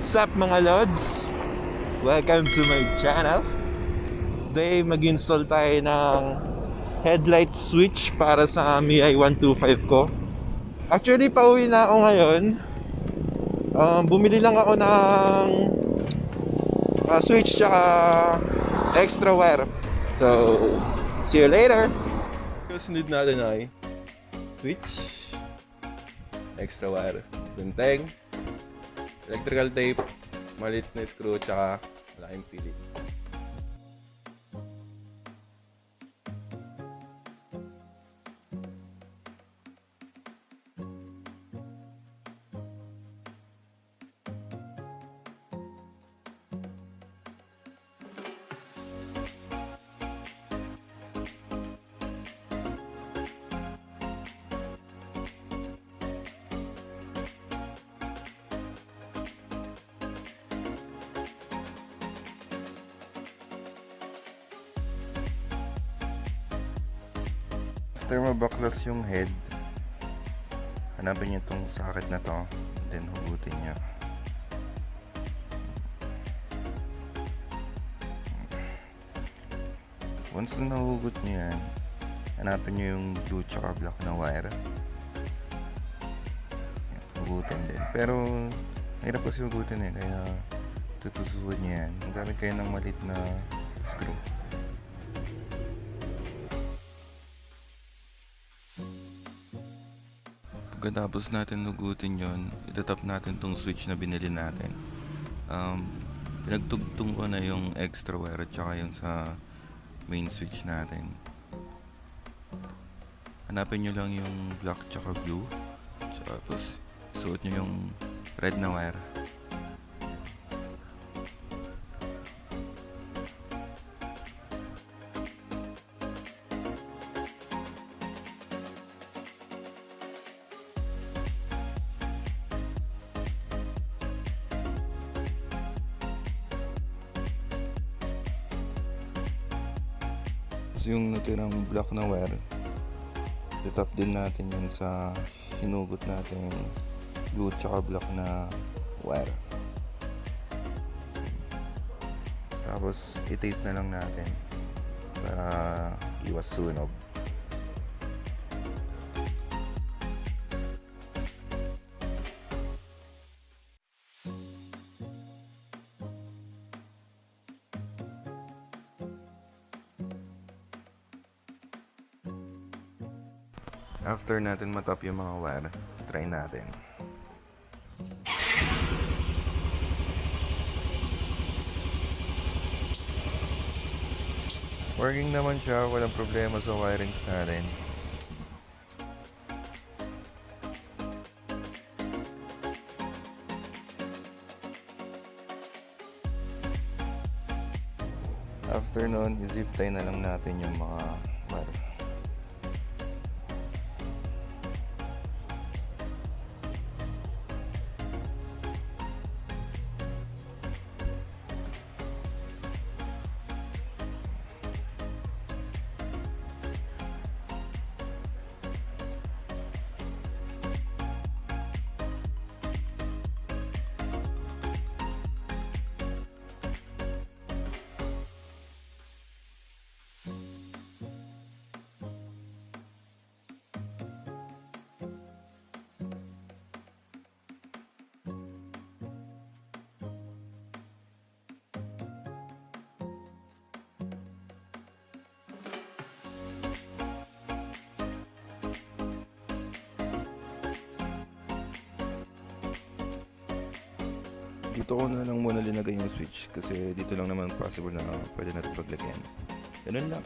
What's up mga lods? Welcome to my channel. Today mag-install tayo ng headlight switch para sa Mio i125 ko. Actually pauwi na ako ngayon. Bumili lang ako ng switch tsaka extra wire. So, see you later. Sunod natin ay switch, extra wire, gunteng, electrical tape, maliit na screw, tsaka malaking pili. After mabaklas yung head, hanapin nyo itong socket na to, then hugutin nyo. Once na nahugot nyo yan, hanapin nyo yung blue tsaka black na wire. Hugutin din. Pero mahirap kasi hugutin kaya tutusuhin nyo yan. Gamit kayo ng maliit na screw. Pagkatapos natin hugutin yon, itatap natin tong switch na binili natin. Pinagtugtong ko na yung extra wire at saka yung sa main switch natin. Hanapin nyo lang yung black tsaka blue, tapos suot nyo yung red na wire. Yung natirang black na wire, itap din natin yun sa hinugot natin blue tsaka black na wire. Tapos i-tape na lang natin para iwas sunog. After natin matap yung mga wire, try natin. Working naman siya, walang problema sa wirings natin. After nun, i-zip tie na lang natin yung mga wire. Dito ko na lang muna linagay yung switch kasi dito lang naman possible na pwede natin paglagyan. Ganun lang.